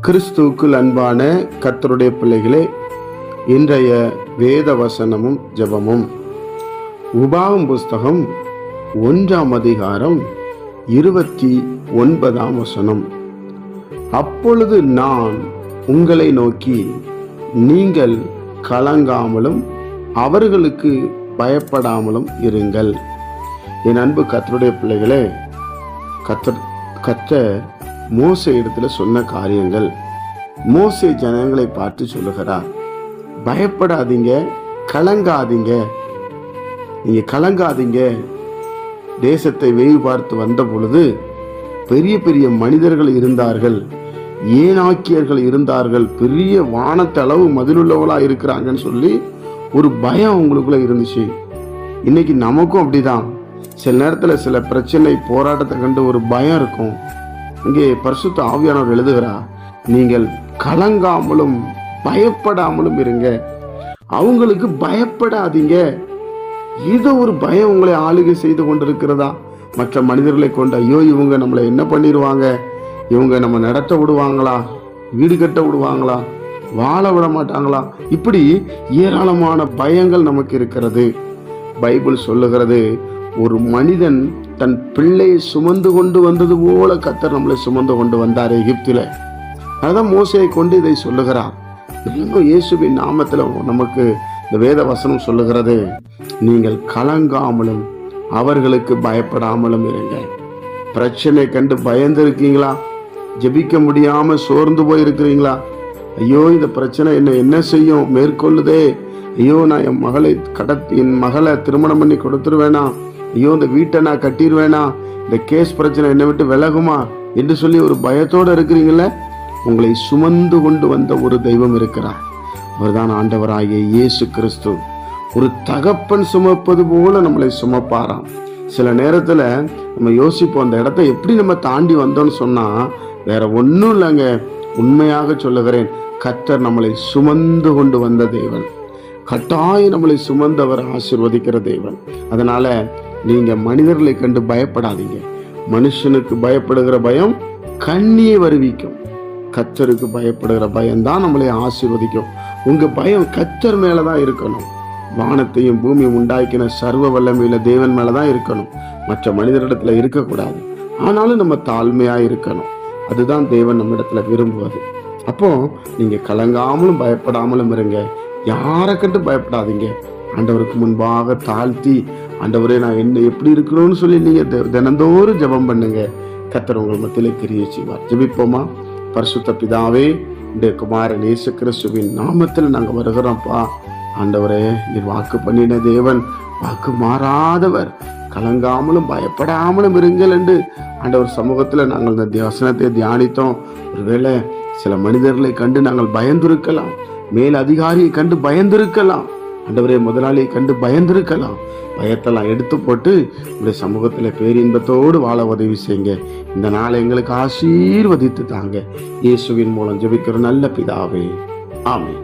கிறிஸ்துவுக்குள் அன்பான கர்த்தருடைய பிள்ளைகளே, இன்றைய வேத வசனமும் ஜெபமும் உபாகம் புஸ்தகம் 1ஆம் அதிகாரம் 29ஆம் வசனம். அப்பொழுது நான் உங்களை நோக்கி, நீங்கள் கலங்காமலும் அவர்களுக்கு பயப்படாமலும் இருங்கள். என் அன்பு கர்த்தருடைய பிள்ளைகளே, கர்த்தர் மோசே இடத்துல சொன்ன காரியங்கள். மோசே ஜனங்களை பார்த்து சொல்லுகிறார், பயப்படாதீங்க, கலங்காதீங்க. நீங்க கலங்காதீங்க. தேசத்தை வேவு பார்த்து வந்த பொழுது பெரிய பெரிய மனிதர்கள் இருந்தார்கள், ஏனாக்கியர்கள் இருந்தார்கள், பெரிய வானத்தளவு மதிலுள்ளவளா இருக்கிறாங்கன்னு சொல்லி ஒரு பயம் உங்களுக்குள்ள இருந்துச்சு. இன்னைக்கு நமக்கும் அப்படிதான். சில நேரத்துல சில பிரச்சனை போராட்டத்தை கண்டு ஒரு பயம் இருக்கும். இங்கே பரிசுத்த ஆவியானவர் எழுதுகிறார், நீங்கள் கலங்காமலும் பயப்படாமலும் இருங்க. அவங்களுக்கு பயப்படாதீங்க. இது ஒரு பயம் உங்களை ஆளுகை செய்து கொண்டிருக்கிறதா? மற்ற மனிதர்களை கொண்டு, ஐயோ இவங்க நம்மளை என்ன பண்ணிடுவாங்க, இவங்க நம்ம நடத்த விடுவாங்களா, வீடு கட்ட விடுவாங்களா, வாழ விட மாட்டாங்களா, இப்படி ஏராளமான பயங்கள் நமக்கு இருக்கிறது. பைபிள் சொல்லுகிறது, ஒரு மனிதன் தன் பிள்ளையை சுமந்து கொண்டு வந்தது போல கர்த்தர் நம்மளை சுமந்து கொண்டு வந்தார் எகிப்தில. அதான் மோசேயை கொண்டு இதை சொல்லுகிறார். இயேசுவின் நாமத்தில் நமக்கு இந்த வேத வசனம் சொல்லுகிறது, நீங்கள் கலங்காமலும் அவர்களுக்கு பயப்படாமலும் இருங்க. பிரச்சனை கண்டு பயந்து இருக்கீங்களா? ஜெபிக்க முடியாம சோர்ந்து போயிருக்கிறீங்களா? ஐயோ இந்த பிரச்சனை என்ன செய்யும், மேற்கொள்ளுதே, ஐயோ நான் என் மகளை திருமணம் பண்ணி கொடுத்துருவேனா, ஐயோ இந்த வீட்டை நான் கட்டிடுவேனா, இந்த கேஸ் பிரச்சனை என்னை விட்டு விலகுமா என்று சொல்லி ஒரு பயத்தோடு இருக்கிறீங்கள. உங்களை சுமந்து கொண்டு வந்த ஒரு தெய்வம் இருக்கிறார். அவர்தான் ஆண்டவராகிய இயேசு கிறிஸ்து. ஒரு தகப்பன் சுமப்பது போல நம்மளை சுமப்பாராம். சில நேரத்துல நம்ம யோசிப்போம், அந்த இடத்த எப்படி நம்ம தாண்டி வந்தோம்னு சொன்னா வேற ஒன்றும் இல்லைங்க. உண்மையாக சொல்லுகிறேன், கர்த்தர் நம்மளை சுமந்து கொண்டு வந்த தேவன். கட்டாயம் நம்மளை சுமந்தவர் ஆசீர்வதிக்கிற தேவன். அதனால நீங்க மனிதர்களை கண்டு பயப்படாதீங்க. மனுஷனுக்கு பயப்படுகிற பயம் கண்ணியை வருவிக்கும். கர்த்தருக்கு பயப்படுகிற பயம் தான் நம்மளை ஆசீர்வதிக்கும். உங்க பயம் கர்த்தர் மேலதான் இருக்கணும். வானத்தையும் பூமியும் உண்டாக்கின சர்வ வல்லமையுள்ள தேவன் மேலதான் இருக்கணும். மற்ற மனிதரிடத்துல இருக்கக்கூடாது. ஆனாலும் நம்ம தாழ்மையா இருக்கணும். அதுதான் தேவன் நம்ம இடத்துல விரும்புவது. அப்போ நீங்க கலங்காமலும் பயப்படாமலும் இருங்க. யாரை கண்டு பயப்படாதீங்க. ஆண்டவருக்கு முன்பாக தாழ்த்தி, ஆண்டவரே நான் என்ன எப்படி இருக்கணும்னு சொல்லி நீங்க தினந்தோறும் ஜெபம் பண்ணுங்க. கர்த்தர் உங்கள் மத்தியிலே கிரியை செய்வார். ஜெபிப்போமா? பரிசுத்த பிதாவே, இந்த குமாரன் இயேசு கிறிஸ்துவின் நாமத்தில் நாங்க வருகிறோம்ப்பா. ஆண்டவரே, நீர் வாக்கு பண்ணின தேவன், வாக்கு மாறாதவர். கலங்காமலும் பயப்படாமலும் இருங்கள் என்று ஆண்டவர் சமூகத்துல நாங்கள் இந்த வசனத்தை தியானித்தோம். ஒருவேளை சில மனிதர்களை கண்டு நாங்கள் பயந்திருக்கலாம், மேல் அதிகாரியை கண்டு பயந்திருக்கலாம், ஆண்டவரே முதலாளியை கண்டு பயந்திருக்கலாம். பயத்தெல்லாம் எடுத்து போட்டு இந்த சமூகத்துல பேரின்பத்தோடு வாழ உதவி செய்யுங்க. இந்த நாளை எங்களுக்கு ஆசீர்வதித்து தாங்க. இயேசுவின் மூலம் ஜெபிக்கிற நல்ல பிதாவே, ஆமென்.